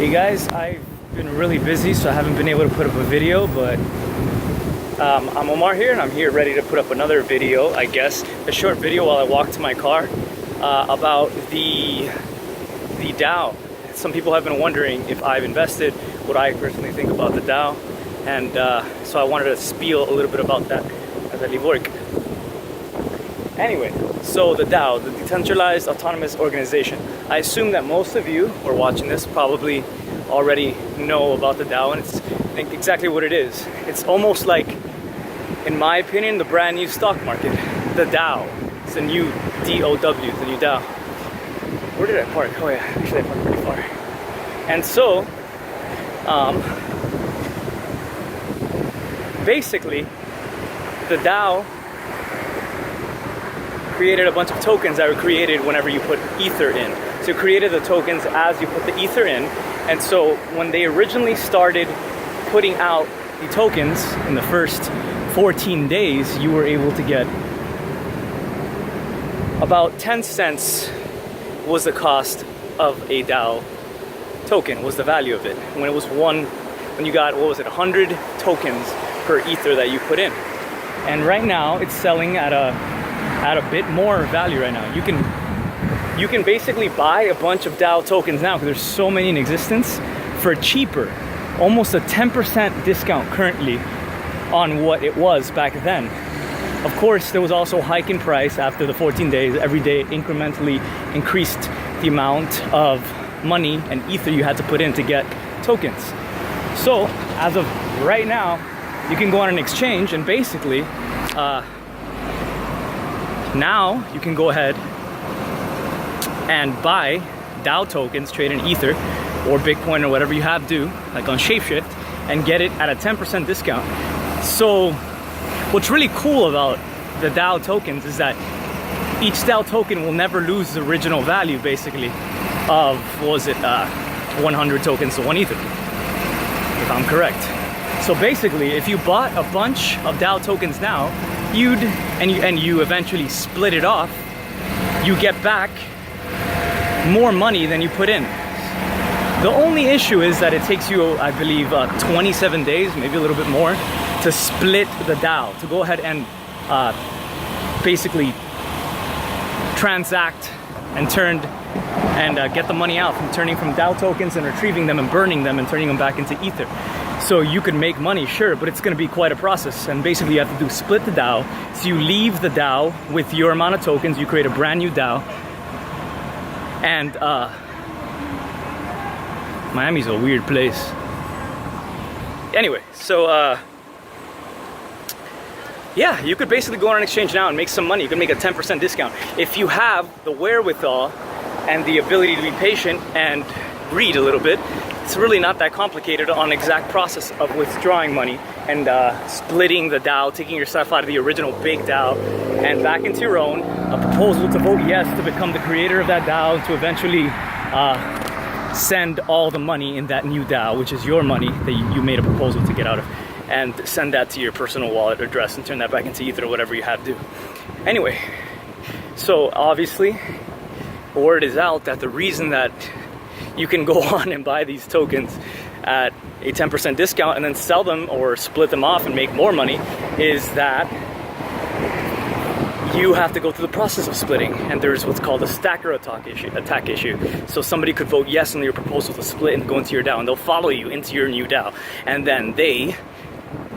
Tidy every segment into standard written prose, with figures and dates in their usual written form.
Hey guys, I've been really busy, so I haven't been able to put up a video, but I'm Omar here, and I'm here ready to put up another video, I guess, a short video while I walk to my car about the DAO. Some people have been wondering if I've invested, what I personally think about the DAO, and so I wanted to spiel a little bit about that as I leave work. Anyway, so the DAO, the Decentralized Autonomous Organization. I assume that most of you who are watching this probably already know about the DAO, and it's exactly what it is. It's almost like, in my opinion, the brand new stock market. The DAO. It's the new D-O-W, the new DAO. Where did I park? Oh yeah, actually I parked pretty far. And so, basically, the DAO created a bunch of tokens that were created whenever you put Ether in. So it created the tokens as you put the Ether in. And so when they originally started putting out the tokens in the first 14 days, you were able to get about 10 cents was the cost of a DAO token, was the value of it. When it was when you got, 100 tokens per Ether that you put in. And right now it's selling at a bit more value right now. You can basically buy a bunch of DAO tokens now, because there's so many in existence, for cheaper. Almost a 10% discount currently on what it was back then. Of course, there was also a hike in price after the 14 days. Every day it incrementally increased the amount of money and Ether you had to put in to get tokens. So as of right now, you can go on an exchange and basically now you can go ahead and buy DAO tokens, trade in Ether or Bitcoin or whatever you have to, like on Shapeshift, and get it at a 10% discount. So what's really cool about the DAO tokens is that each DAO token will never lose the original value, basically, of, 100 tokens to 1 Ether, if I'm correct. So basically, if you bought a bunch of DAO tokens now, you eventually split it off, you get back more money than you put in. The only issue is that it takes you, I believe, 27 days, maybe a little bit more, to split the DAO, to go ahead and basically transact and get the money out from turning from DAO tokens and retrieving them and burning them and turning them back into Ether. So you could make money, sure, but it's going to be quite a process. And basically you have to split the DAO. So you leave the DAO with your amount of tokens, you create a brand new DAO. And Miami's a weird place. Anyway, so yeah, you could basically go on an exchange now and make some money. You can make a 10% discount. If you have the wherewithal and the ability to be patient and read a little bit, it's really not that complicated on the exact process of withdrawing money and splitting the DAO, taking yourself out of the original big DAO and back into your own. A proposal to vote yes to become the creator of that DAO, to eventually send all the money in that new DAO, which is your money that you made a proposal to get out of, and send that to your personal wallet address and turn that back into Ether or whatever you have to do. Anyway, so obviously, word is out that the reason that you can go on and buy these tokens at a 10% discount and then sell them or split them off and make more money is that you have to go through the process of splitting, and there's what's called a stacker attack issue. So somebody could vote yes on your proposal to split and go into your DAO, and they'll follow you into your new DAO, and then they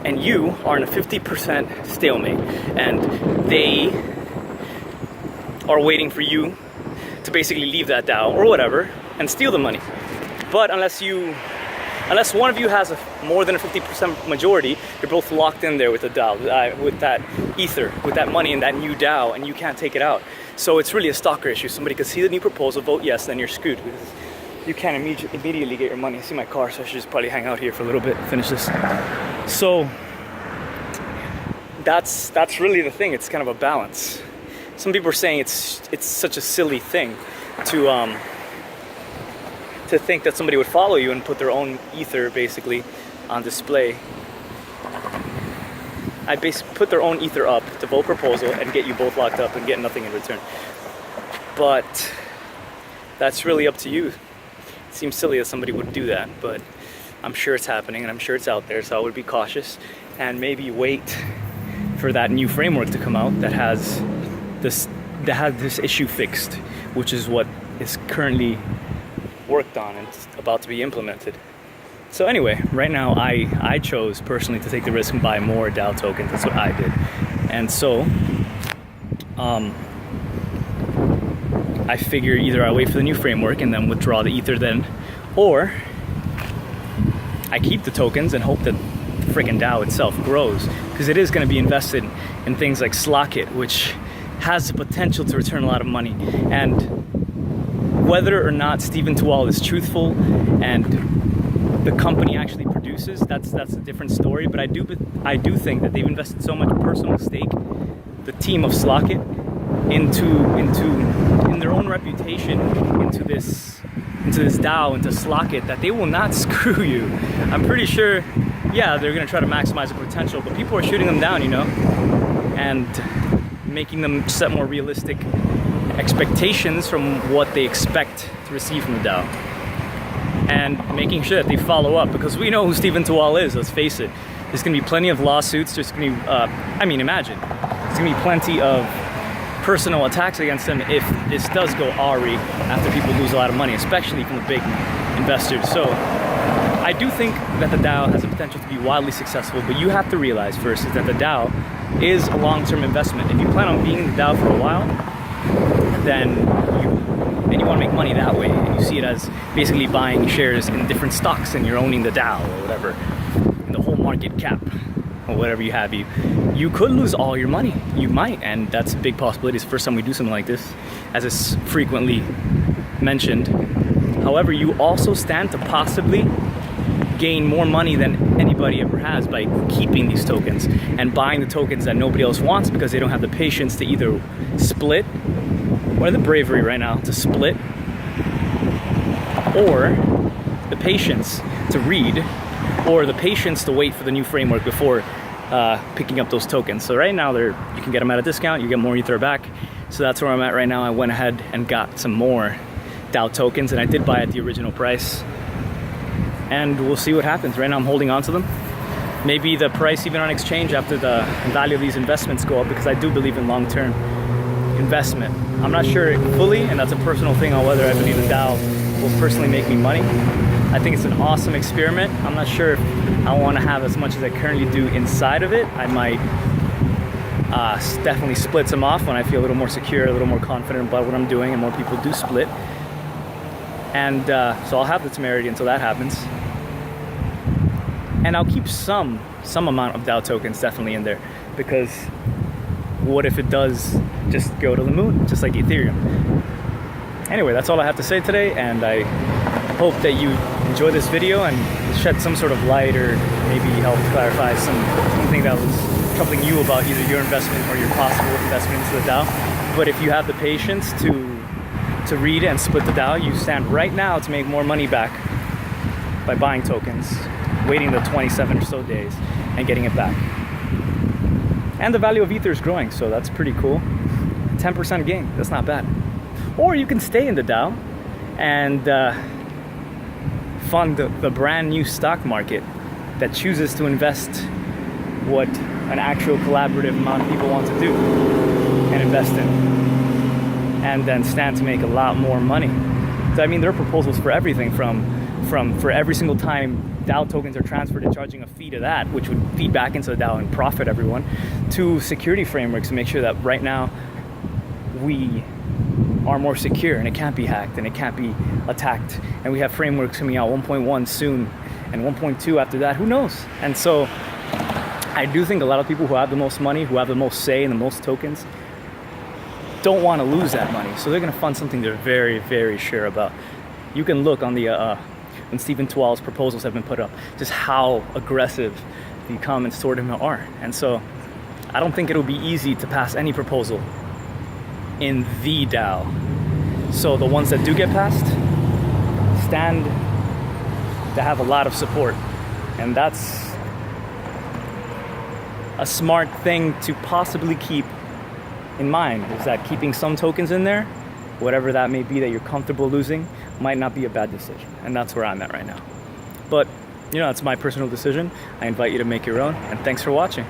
and you are in a 50% stalemate, and they are waiting for you to basically leave that DAO or whatever and steal the money. But unless one of you has more than a 50% majority, you're both locked in there with the DAO, with that Ether, with that money in that new DAO, and you can't take it out. So it's really a stalker issue. Somebody could see the new proposal, vote yes, then you're screwed, because you can't immediately get your money. I see my car, so I should just probably hang out here for a little bit, finish this. So that's really the thing. It's kind of a balance. Some people are saying it's such a silly thing to think that somebody would follow you and put their own Ether basically on display. I'd basically put their own Ether up to vote proposal and get you both locked up and get nothing in return. But that's really up to you. seems silly that somebody would do that, but I'm sure it's happening and I'm sure it's out there, so I would be cautious and maybe wait for that new framework to come out that has this issue fixed, which is what is currently worked on and about to be implemented. So anyway, right now I chose personally to take the risk and buy more DAO tokens. That's what I did. And so I figure either I wait for the new framework and then withdraw the Ether then, or I keep the tokens and hope that the freaking DAO itself grows, because it is going to be invested in things like Slockit, which has the potential to return a lot of money. And whether or not Stephen Tual is truthful and the company actually produces, that's a different story. But I do think that they've invested so much personal stake, the team of Slockit, in their own reputation, into this DAO, into Slockit, that they will not screw you. I'm pretty sure, yeah, they're gonna try to maximize the potential, but people are shooting them down, and making them set more realistic expectations from what they expect to receive from the DAO, and making sure that they follow up, because we know who Stephen Tual is. Let's face it. There's gonna be plenty of lawsuits. There's gonna be, imagine, there's gonna be plenty of personal attacks against them if this does go awry after people lose a lot of money, especially from the big investors. So I do think that the DAO has the potential to be wildly successful, but you have to realize first is that the DAO is a long-term investment. If you plan on being in the DAO for a while, then you want to make money that way, and you see it as basically buying shares in different stocks and you're owning the DAO or whatever, in the whole market cap or whatever you have. You could lose all your money. You might, and that's a big possibility. It's the first time we do something like this, as is frequently mentioned. However, you also stand to possibly gain more money than anybody ever has by keeping these tokens and buying the tokens that nobody else wants, because they don't have the patience to either split, or the bravery right now to split, or the patience to read, or the patience to wait for the new framework before picking up those tokens. So right now you can get them at a discount, you get more Ether back. So that's where I'm at right now. I went ahead and got some more DAO tokens, and I did buy at the original price, and we'll see what happens. Right now I'm holding on to them. Maybe the price even on exchange after the value of these investments go up, because I do believe in long-term investment. I'm not sure fully, and that's a personal thing, on whether I believe the DAO will personally make me money. I think it's an awesome experiment. I'm not sure if I want to have as much as I currently do inside of it. I might definitely split some off when I feel a little more secure, a little more confident about what I'm doing, and more people do split. And so I'll have the temerity until that happens. And I'll keep some amount of DAO tokens definitely in there, because what if it does just go to the moon, just like Ethereum? Anyway, that's all I have to say today, and I hope that you enjoy this video and shed some sort of light, or maybe help clarify something that was troubling you about either your investment or your possible investment into the DAO. But if you have the patience to read and split the DAO, you stand right now to make more money back by buying tokens, waiting the 27 or so days, and getting it back. And the value of Ether is growing, so that's pretty cool. 10% gain, that's not bad. Or you can stay in the DAO and fund the brand new stock market that chooses to invest what an actual collaborative amount of people want to do and invest in, and then stand to make a lot more money. So, I mean, there are proposals for everything from for every single time DAO tokens are transferred and charging a fee to that, which would feed back into the DAO and profit everyone, to security frameworks to make sure that right now we are more secure and it can't be hacked and it can't be attacked. And we have frameworks coming out 1.1 soon and 1.2 after that, who knows? And so I do think a lot of people who have the most money, who have the most say and the most tokens, don't want to lose that money. So they're going to fund something they're very, very sure about. You can look on the when Stephen Tual's proposals have been put up, just how aggressive the comments toward him are. And so I don't think it'll be easy to pass any proposal in the DAO. So the ones that do get passed stand to have a lot of support. And that's a smart thing to possibly keep in mind, is that keeping some tokens in there, whatever that may be that you're comfortable losing, might not be a bad decision. And that's where I'm at right now. But, you know, it's my personal decision. I invite you to make your own, and thanks for watching.